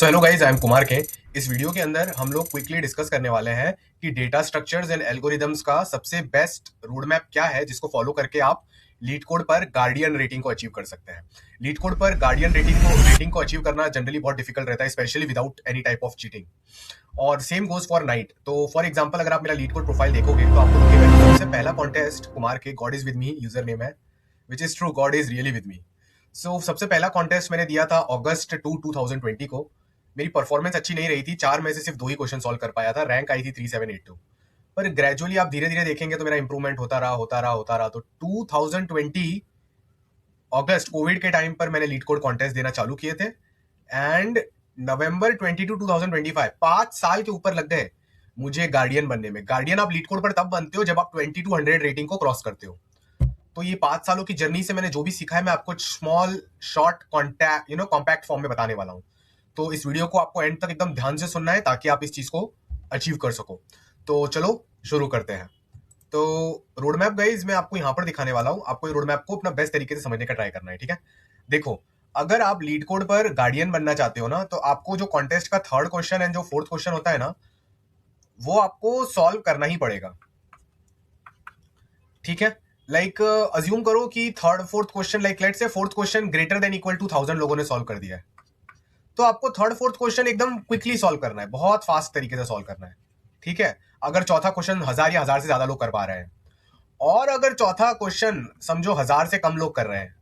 So hello guys, I am Kumar के। इस video के अंदर हम लोग क्विकली डिस्कस करने वाले हैं कि डेटा स्ट्रक्चर्स एंड एल्गोरिदम्स का सबसे बेस्ट रोड मैप क्या है जिसको फॉलो करके आप लीड कोड पर गार्डियन रेटिंग को अचीव कर सकते हैं। लीड कोड पर गार्डियन रेटिंग को अचीव करना जनरली बहुत डिफिकल्ट रहता है, specially without any type of cheating. और सेम गोज फॉर नाइट। तो फॉर एग्जाम्पल, अगर आप मेरा लीड कोड प्रोफाइल देखोगे तो आपको दिखेगा कि सबसे पहला कॉन्टेस्ट कुमार के God is with me user name है, which is true, God is really with me. So सबसे पहला कॉन्टेस्ट मैंने दिया था अगस्त 2020 को। मेरी परफॉर्मेंस अच्छी नहीं रही थी, 4 में से सिर्फ 2 ही क्वेश्चन सॉल्व कर पाया था, रैंक आई थी 3782। पर ग्रेजुअली आप धीरे धीरे देखेंगे तो मेरा इंप्रूवमेंट होता रहा। तो 2020 अगस्त कोविड के टाइम पर मैंने लीड कोड कॉन्टेस्ट देना चालू किए थे एंड नवंबर 22 2025 5 साल के ऊपर लग गए मुझे गार्डियन बनने में। गार्डियन आप लीड कोड पर तब बनते हो जब आप 2200 रेटिंग को क्रॉस करते हो। तो ये 5 सालों की जर्नी से मैंने जो भी सीखा है मैं आपको स्मॉल शॉर्ट कॉम्पैक्ट फॉर्म में बताने वाला हूँ। तो इस वीडियो को आपको एंड तक एकदम ध्यान से सुनना है ताकि आप इस चीज को अचीव कर सको। तो चलो शुरू करते हैं। तो रोड मैप गाइज मैं आपको यहां पर दिखाने वाला हूं। आपको ये रोड मैप को अपना बेस्ट तरीके से समझने का ट्राई करना है, ठीक है। देखो, अगर आप लीड कोड पर गार्डियन बनना चाहते हो ना, तो आपको जो कॉन्टेस्ट का थर्ड क्वेश्चन एंड जो फोर्थ क्वेश्चन होता है ना, वो आपको सॉल्व करना ही पड़ेगा, ठीक है। लाइक अज्यूम करो कि third fourth question, like let's say fourth question greater than equal to 1000 लोगों ने सॉल्व कर दिया है, तो आपको थर्ड फोर्थ क्वेश्चन एकदम क्विकली सॉल्व करना है, बहुत फास्ट तरीके से सॉल्व करना है, ठीक है। अगर चौथा क्वेश्चन 1000 या 1000 से ज्यादा लोग कर पा रहे हैं, और अगर चौथा क्वेश्चन समझो 1000 से कम लोग कर रहे हैं,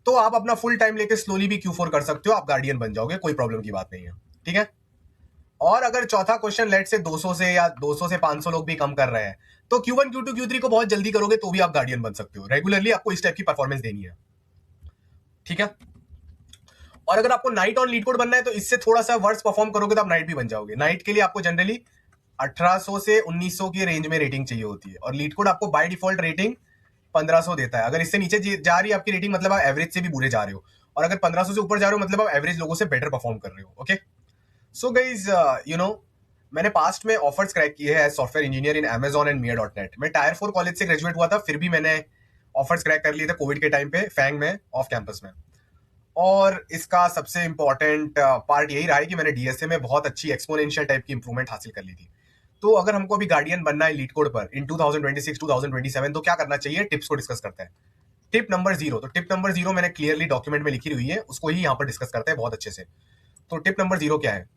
तो आप अपना फुल टाइम लेके स्लोली भी Q4 कर सकते हो, आप गार्डियन बन जाओगे, कोई प्रॉब्लम की बात नहीं है, ठीक है। और अगर चौथा क्वेश्चन लेट से 200 से या 200 से 500 लोग भी कम कर रहे हैं, तो Q1 Q2 Q3 को बहुत जल्दी करोगे तो भी आप गार्डियन बन सकते हो। रेगुलरली आपको इस टाइप की परफॉर्मेंस देनी है, ठीक है। और अगर आपको नाइट ऑन लीड कोड बनना है तो इससे थोड़ा सा वर्स परफॉर्म करोगे तो आप नाइट भी बन जाओगे। नाइट के लिए आपको जनरली 1800 से 1900 की रेंज में रेटिंग चाहिए होती है, और लीड कोड आपको बाय डिफॉल्ट रेटिंग 1500 देता है। अगर इससे नीचे जा रही है आपकी रेटिंग, मतलब आप एवरेज से भी बुरे जा रहे हो, और अगर 1500 से ऊपर जा रहे हो मतलब आप एवरेज लोगों से बेटर परफॉर्म कर रहे हो। ओके, सो गाइज मैंने पास्ट में ऑफर्स क्रैक किए हैं as software engineer in Amazon and Mia.net। मैं टायर 4 कॉलेज से ग्रेजुएट हुआ था, फिर भी मैंने ऑफर्स क्रैक कर लिए थे कोविड के टाइम पे फैंग में, ऑफ कैंपस में। और इसका सबसे इंपॉर्टेंट पार्ट यही रहा है कि मैंने डीएसए में बहुत अच्छी एक्सपोनेंशियल टाइप की इंप्रूवमेंट हासिल कर ली थी। तो अगर हमको अभी गार्डियन बनना है लीड कोड पर इन 2026 2027, तो क्या करना चाहिए, टिप्स को डिस्कस करते हैं। टिप नंबर 0, तो टिप नंबर 0 मैंने क्लियरली डॉक्यूमेंट में लिखी हुई है, उसको ही यहाँ पर डिस्कस करते हैं बहुत अच्छे से। तो टिप नंबर 0 क्या है?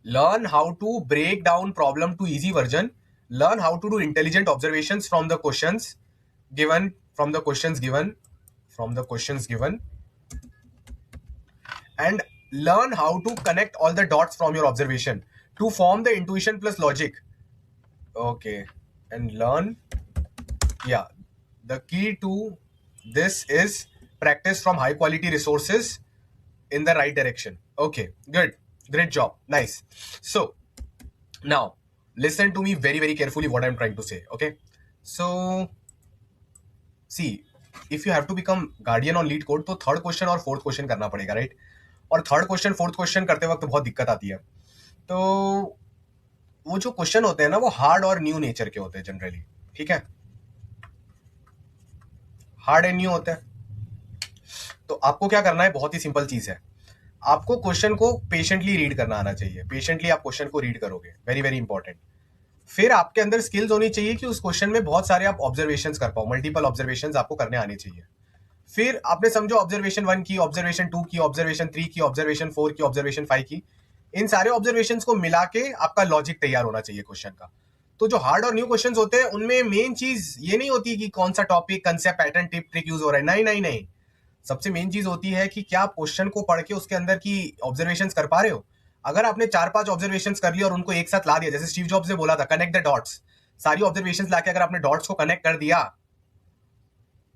Learn how to break down problem to easy version, learn how to do intelligent observations from the questions given and learn how to connect all the dots from your observation to form the intuition plus logic. Okay, and learn, yeah, the key to this is practice from high quality resources in the right direction. Okay, good, great job, nice. So now listen to me very very carefully what I'm trying to say. Okay, so see, if you have to become guardian on lead code, तो third question और fourth question करना पड़ेगा, right. और third question fourth question करते वक्त बहुत दिक्कत आती है। तो वो जो क्वेश्चन होते हैं ना, वो हार्ड और न्यू नेचर के होते हैं जनरली, ठीक है, हार्ड एंड न्यू होते हैं। तो आपको क्या करना है, बहुत ही सिंपल चीज है, आपको क्वेश्चन को पेशेंटली रीड करना आना चाहिए। पेशेंटली आप क्वेश्चन को रीड करोगे, वेरी वेरी इंपॉर्टेंट। फिर आपके अंदर स्किल्स होनी चाहिए कि उस क्वेश्चन में बहुत सारे आप ऑब्जर्वेशंस कर पाओ, मल्टीपल ऑब्जर्वेशंस आपको करने आने चाहिए। फिर आपने समझो ऑब्जर्वेशन 1 की, ऑब्जर्वेशन 2 की, ऑब्जर्वेशन 3 की, ऑब्जर्वेशन 4 की, ऑब्जर्वेशन 5 की, इन सारे ऑब्जर्वेशंस को मिला के आपका लॉजिक तैयार होना चाहिए क्वेश्चन का। तो जो हार्ड और न्यू क्वेश्चंस होते हैं उनमें मेन चीज ये नहीं होती कि कौन सा topic, concept, pattern, tip, trick use हो रहा है, नहीं नहीं नहीं। सबसे मेन चीज होती है कि क्या आप क्वेश्चन को पढ़ के उसके अंदर की ऑब्जर्वेशंस कर पा रहे हो। अगर आपने 4-5 ऑब्जर्वेशंस कर लिया और उनको एक साथ ला दिया, जैसे स्टीव जॉब्स ने बोला था कनेक्ट द डॉट्स, सारी ऑब्जर्वेशंस लाके अगर आपने डॉट्स को कनेक्ट कर दिया,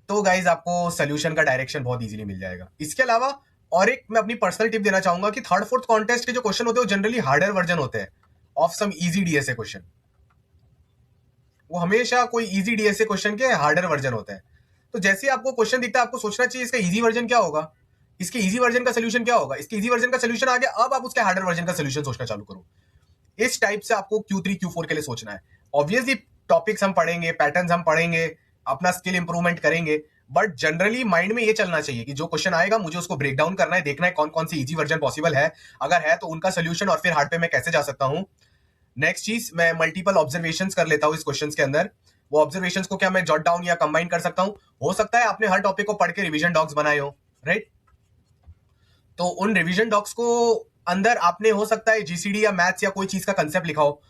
तो गाइज आपको सोल्यूशन का डायरेक्शन बहुत इजीली मिल जाएगा। इसके अलावा और एक मैं अपनी पर्सनल टिप देना चाहूंगा कि थर्ड फोर्थ कॉन्टेस्ट के जो क्वेश्चन होते हैं वो जनरली हार्डर वर्जन होते हैं of some easy DSA question. वो हमेशा कोई इजी डीएसए क्वेश्चन के हार्डर वर्जन होते हैं। तो जैसे आपको क्वेश्चन दिखता है, आपको सोचना चाहिए इसका इजी वर्जन क्या होगा, इसके इजी वर्जन का सोल्यूशन क्या होगा, इसके इजी वर्जन का सोल्यूशन आ गया, अब आप उसके हार्डर वर्जन का सोल्यूशन सोचना चालू करो। इस टाइप से आपको Q3 Q4 के लिए सोचना है। ऑब्वियसली टॉपिक्स हम पढ़ेंगे, पैटर्न्स हम पढ़ेंगे, अपना स्किल इंप्रूवमेंट करेंगे, बट जनरली माइंड में ये चलना चाहिए कि जो क्वेश्चन आएगा मुझे उसको ब्रेक डाउन करना है, देखना है कौन कौन सी इजी वर्जन पॉसिबल है, अगर है तो उनका सोल्यूशन और फिर हार्ड पे मैं कैसे जा सकता हूं। नेक्स्ट चीज, मैं मल्टीपल ऑब्जर्वेशन कर लेता हूं इस क्वेश्चन के अंदर। वो ऑब्जर्वेशन को क्या मैं जॉट डाउन या कंबाइन कर सकता हूं। हो सकता है आपने हर टॉपिक को पढ़ के रिवीजन डॉक्स बनाए हो, राइट? तो उन रिवीजन डॉक्स को अंदर आपने हो सकता है जीसीडी या मैथ्स या कोई चीज का कंसेप्ट लिखा हो,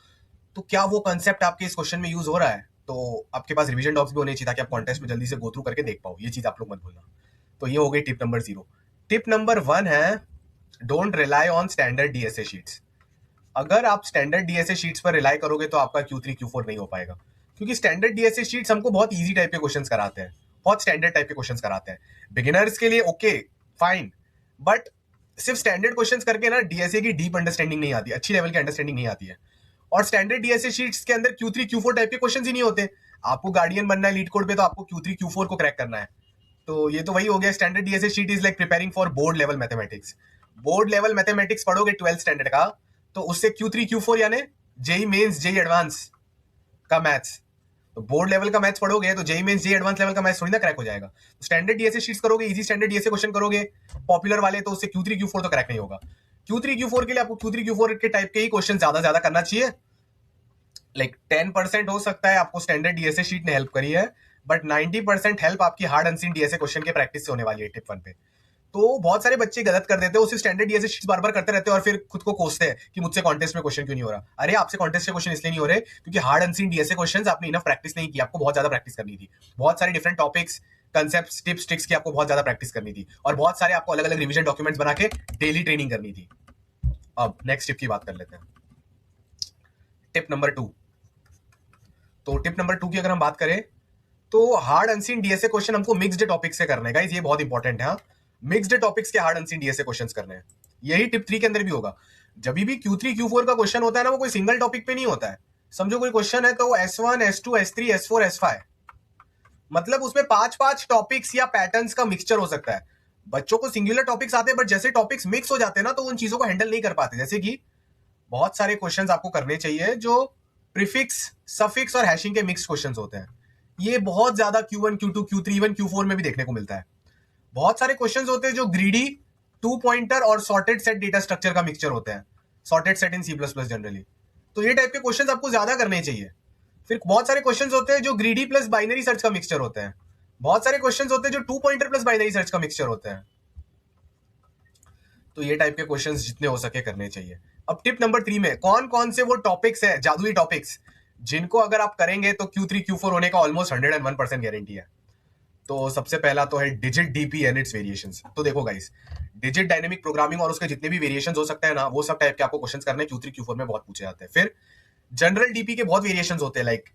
तो क्या वो कंसेप्ट आपके इस क्वेश्चन में यूज हो रहा है? तो आपके पास रिवीजन डॉक्स भी होने चाहिए ताकि आप कॉन्टेस्ट में जल्दी से गो थ्रू करके देख पाओ। ये चीज आप लोग मत भूलना। तो ये हो गई टिप नंबर 0। टिप नंबर 1 है don't rely on standard DSA sheets. अगर आप स्टैंडर्ड डीएसए शीट्स पर रिलाई करोगे तो आपका Q3 Q4 नहीं हो पाएगा, क्योंकि स्टैंडर्ड डीएसए शीट्स हमको बहुत इजी टाइप के क्वेश्चंस कराते हैं, बहुत स्टैंडर्ड टाइप के क्वेश्चंस कराते हैं। बिगिनर्स के लिए ओके फाइन, बट सिर्फ स्टैंडर्ड क्वेश्चंस करके ना डीएसए की डीप अंडरस्टैंडिंग नहीं आती, अच्छी लेवल की अंडरस्टैंडिंग नहीं आती है। और स्टैंडर्ड डीएसए शीट्स के अंदर Q3 Q4 टाइप के क्वेश्चंस ही नहीं होते। आपको गार्डियन बनना है लीड कोड पे, तो आपको Q3 Q4 को क्रैक करना है। तो ये तो वही हो गया, standard DSA sheet is like preparing for board level mathematics. Board level mathematics पढ़ोगे 12th स्टैंडर्ड का, तो उससे Q3 Q4 यानी जेई मेंस जेई एडवांस का मैथ्स, तो बोर्ड लेवल का मैथ्स पढ़ोगे तो JEE Mains JEE Advance level का मैथ्स थोड़ी ना क्रैक हो जाएगा। स्टैंडर्ड डीएसए शीट्स करोगे, इजी स्टैंडर्ड डीएसए क्वेश्चन करोगे पॉपुलर वाले, तो उससे Q3 Q4 तो क्रैक नहीं होगा। Q3 Q4 के लिए आपको Q3 Q4 के टाइप के ही क्वेश्चन ज्यादा करना चाहिए। लाइक 10% हो सकता है आपको स्टैंडर्ड डीएसए शीट ने हेल्प करी है, बट 90% हेल्प आपकी हार्ड अनसीन डीएसए क्वेश्चन के प्रैक्टिस से होने वाली है टिप 1 पे। तो बहुत सारे बच्चे गलत कर देते हैं, उसे स्टैंडर्ड डीएसए शीट्स बार बार करते रहते हैं और फिर खुद को कोसते हैं कि मुझसे कॉन्टेस्ट में क्वेश्चन क्यों नहीं हो रहा। अरे आपसे कॉन्टेस्ट के क्वेश्चन इसलिए नहीं हो रहे क्योंकि हार्ड अनसीन डीएसए क्वेश्चंस आपने इनफ प्रैक्टिस नहीं की, आपको बहुत ज्यादा प्रैक्टिस करनी थी। बहुत सारे different topics, concepts, tips, tricks की आपको बहुत ज्यादा प्रैक्टिस करनी थी, और बहुत सारे आपको अलग अलग रिवीजन डॉक्यूमेंट्स बना के डेली ट्रेनिंग करनी थी। अब नेक्स्ट टिप की बात कर लेते हैं, टिप नंबर 2। तो टिप नंबर 2 की अगर हम बात करें तो हार्ड अनसीन डीएसए क्वेश्चन हमको मिक्स्ड टॉपिक से करने का, ये बहुत इंपॉर्टेंट है। मिक्स्ड टॉपिक्स के हार्ड अनसीन डीएसए क्वेश्चंस करने हैं। यही टिप 3 के अंदर भी होगा। जब भी Q3 Q4 का क्वेश्चन होता है ना, वो कोई सिंगल टॉपिक पे नहीं होता है। समझो कोई क्वेश्चन है तो वो S1 S2 S3 S4 S5, मतलब उसमें 5 टॉपिक्स या पैटर्न्स का मिक्सचर हो सकता है। बच्चों को सिंगुलर टॉपिक्स आते हैं, बट जैसे टॉपिक्स मिक्स हो जाते हैं ना, तो उन चीजों को हैंडल नहीं कर पाते। जैसे कि बहुत सारे क्वेश्चंस आपको करने चाहिए जो प्रीफिक्स, सफिक्स और हैशिंग के मिक्स क्वेश्चंस होते हैं। ये बहुत ज्यादा Q1 Q2 Q3 even Q4 में भी देखने को मिलता है। बहुत सारे क्वेश्चंस होते हैं जो ग्रीडी, 2 पॉइंटर और सॉर्टेड सेट डेटा स्ट्रक्चर का मिक्सचर होते हैं, सॉर्टेड सेट इन C++ जनरली। तो ये टाइप के क्वेश्चंस आपको ज्यादा करने चाहिए। फिर बहुत सारे क्वेश्चंस होते हैं जो ग्रीडी प्लस बाइनरी सर्च का मिक्सचर होते हैं। बहुत सारे क्वेश्चंस होते हैं जो 2 पॉइंटर प्लस बाइनरी सर्च का मिक्सचर होते हैं। तो ये टाइप के क्वेश्चंस जितने हो सके करने चाहिए। अब टिप नंबर 3 में कौन कौन से वो टॉपिक्स है, जादुई टॉपिक्स, जिनको अगर आप करेंगे तो Q3 Q4 होने का ऑलमोस्ट 101% गारंटी है। तो सबसे पहला तो है digit DP and it's variations. तो देखो गाइस, डिजिट डायनेमिक प्रोग्रामिंग और उसके जितने भी वेरिएशंस हो सकते हैं ना, वो सब टाइप के आपको क्वेश्चंस करने Q3 Q4 में बहुत पूछे जाते हैं। फिर जनरल डीपी के बहुत वेरिएशंस होते हैं, like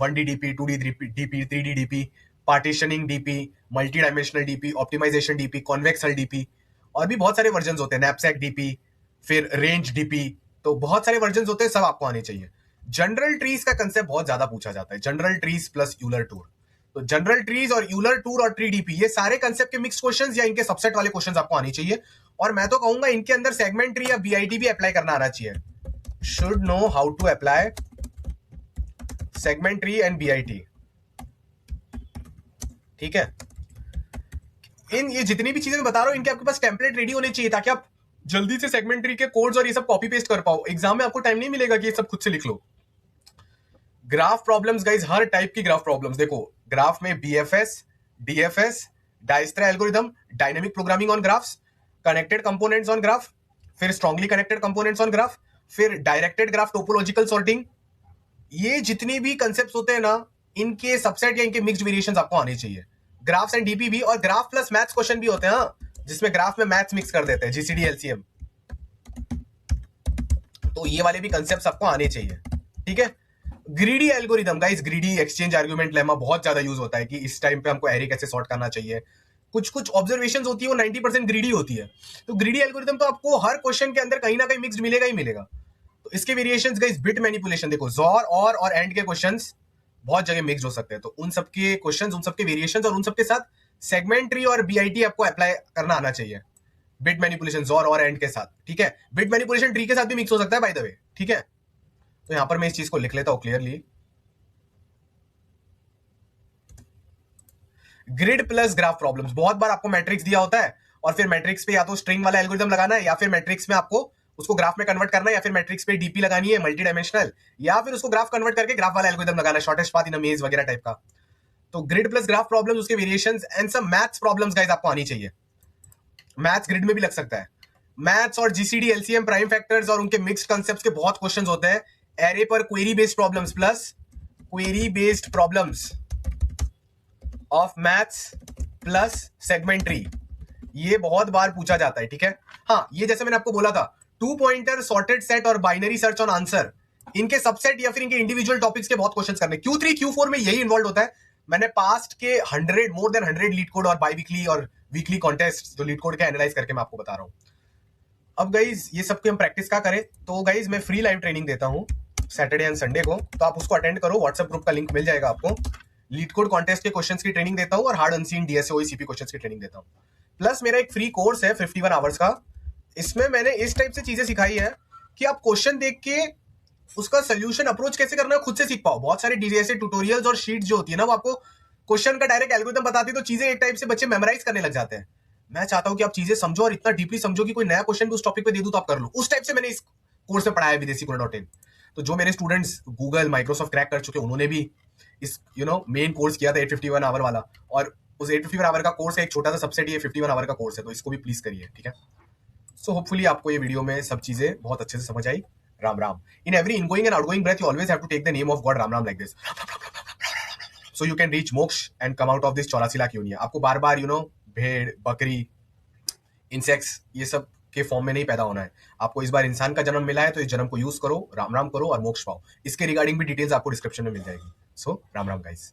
1D DP, 2D DP, 3D DP, partitioning DP, multi dimensional DP, optimization DP, convex hull DP, और भी बहुत सारे वर्जन होते हैं, नैपसैक डीपी, फिर रेंज डीपी। तो बहुत सारे वर्जन होते हैं, सब आपको आने चाहिए। जनरल ट्रीज का कंसेप्ट बहुत ज्यादा पूछा जाता है, general trees plus Euler tour. तो जनरल ट्रीज और यूलर टूर और ट्री डीपी, ये सारे कंसेप्ट के मिक्स क्वेश्चंस या इनके सबसेट वाले क्वेश्चंस आपको आने चाहिए। और मैं तो कहूंगा इनके अंदर सेगमेंट ट्री या बीआईटी भी अप्लाई करना आना चाहिए। Should know how to apply segment tree and BIT, ठीक है? ये जितनी भी चीजें मैं बता रहा हूं, इनके आपके पास टेम्पलेट रेडी होने चाहिए ताकि आप जल्दी से सेगमेंट ट्री के कोड्स और ये सब कॉपी पेस्ट कर पाओ। एग्जाम में आपको टाइम नहीं मिलेगा कि ये सब खुद से लिख लो। ग्राफ प्रॉब्लम्स गाइस, हर टाइप की ग्राफ प्रॉब्लम्स देखो। ग्राफ में BFS, DFS, Dijkstra algorithm, dynamic programming on graphs, connected components on graph, फिर strongly connected components on graph, फिर डायरेक्टेड ग्राफ टोपोलॉजिकल सॉर्टिंग, ये जितने भी कंसेप्ट होते हैं ना, इनके सबसेट या इनके मिक्स्ड वेरिएशंस आपको आने चाहिए। ग्राफ्स एंड डीपी भी, और ग्राफ प्लस मैथ्स क्वेश्चन भी होते हैं, जिसमें ग्राफ में मैथ्स मिक्स कर देते हैं, जीसीडी एलसीएम। तो ये वाले भी कंसेप्ट्स आपको आने चाहिए, ठीक है? Greedy algorithm guys, greedy exchange argument lemma बहुत ज्यादा यूज होता है कि इस टाइम पे हमको एरे कैसे सॉर्ट करना चाहिए। कुछ कुछ ऑब्जर्वेशंस होती है वो 90% ग्रीडी होती है। तो ग्रीडी एल्गोरिथम तो आपको हर क्वेश्चन के अंदर कहीं ना कहीं मिक्स्ड मिलेगा ही मिलेगा। तो इसके वेरिएशंस गाइस, बिट मैनिपुलेशन देखो, जोर और एंड के क्वेश्चंस बहुत जगह मिक्स हो सकते हैं। तो उन सबके क्वेश्चंस, उन सबके वेरिएशंस और उन सबके साथ सेगमेंट ट्री और बीआईटी आपको अप्लाई करना आना चाहिए। बिट मैनिपुलेशन जोर और एंड के साथ, ठीक है? बिट मैनिपुलेशन ट्री के साथ भी मिक्स हो सकता है बाय द वे, ठीक है? तो यहां पर मैं इस चीज को लिख लेता हूं clearly. Grid plus graph problems, बहुत बार आपको मैट्रिक्स दिया होता है और फिर मैट्रिक्स पे या तो स्ट्रिंग वाला एल्गोरिथम लगाना है, या फिर मैट्रिक्स में आपको उसको ग्राफ में कन्वर्ट करना है, या फिर मैट्रिक्स पे डीपी लगानी है मल्टी डायमेंशनल, या फिर उसको ग्राफ कन्वर्ट करके ग्राफ वाला एल्गोरिथम लगाना है, शॉर्टेस्ट पाथ इन अ मेज वगैरह टाइप का। तो ग्रिड प्लस ग्राफ प्रॉब्लम्स, उसके variations and some maths problems guys आपको आनी चाहिए। मैथ्स ग्रिड में भी लग सकता है। मैथ्स और जीसीडी, एलसीएम, प्राइम फैक्टर्स और उनके मिक्स्ड कांसेप्ट्स के बहुत क्वेश्चंस होते हैं। एरे पर query based problems plus query based problems of maths plus segment tree, ये बहुत बार पूछा जाता है, ठीक है। हाँ, ये जैसे मैंने आपको बोला था, 2 पॉइंटर, सॉर्टेड सेट और बाइनरी सर्च ऑन आंसर, इनके सबसेट या फिर इनके इंडिविजुअल टॉपिक्स के बहुत क्वेश्चंस करने। Q3 Q4 में यही इन्वॉल्व होता है। मैंने पास्ट के 100 मोर देन 100 लीड कोड और बाई वीकली और वीकली कॉन्टेस्ट जो लीड कोड के एनालाइज करके मैं आपको बता रहा हूं। अब गाइज ये सब की हम प्रैक्टिस क्या करें, तो गाइज मैं फ्री लाइव ट्रेनिंग देता हूं सैटरडे एंड संडे को, तो आप उसको अटेंड करो। व्हाट्सएप ग्रुप का लिंक मिल जाएगा आपको। लीड कोड कॉन्टेस्ट के क्वेश्चंस की ट्रेनिंग देता हूं और हार्ड अनसीन डीएसए ओईसीपी क्वेश्चंस की ट्रेनिंग देता हूं। प्लस मेरा एक फ्री कोर्स है 51 आवर्स का, इसमें मैंने इस टाइप से चीजें सिखाई है कि आप क्वेश्चन देख के उसका सोल्यूशन अप्रोच कैसे करना है खुद से सीख पाओ। बहुत सारे डीएसए ट्यूटोरियल्स और शीट जो होती है ना, वो आपको क्वेश्चन का डायरेक्ट एल्गोरिथम बताती है, तो चीजें एक टाइप से बच्चे मेमोराइज करने लग जाते हैं। मैं चाहता हूं कि आप चीजें समझो और इतना डीपली समझो कि कोई नया क्वेश्चन भी उस टॉपिक पे दे दूं तो आप कर लो। उस टाइप से मैंने इस कोर्स में पढ़ाया विदेशी.in। तो जो मेरे स्टूडेंट्स गूगल, माइक्रोसॉफ्ट क्रैक कर चुके, उन्होंने भी इस मेन कोर्स किया था 851 आवर वाला, और उस 851 आवर का कोर्स है एक छोटा सा सबसेट, ये 51 आवर का कोर्स है, तो इसको भी प्लीज करिए, ठीक है। सो होपफुली आपको ये वीडियो में सब चीजें बहुत अच्छे से समझ आई। Ram Ram. In every ingoing and outgoing breath you always have to take the name of God Ram Ram like this, so you can reach moksha and come out of this 84 lakh योनिया। आपको बार बार भेड़, बकरी, इंसेक्ट्स ये सब के फॉर्म में नहीं पैदा होना है। आपको इस बार इंसान का जन्म मिला है, तो इस जन्म को यूज करो, राम राम करो और मोक्ष पाओ। इसके रिगार्डिंग भी डिटेल्स आपको डिस्क्रिप्शन में मिल जाएगी। सो राम राम गाइस।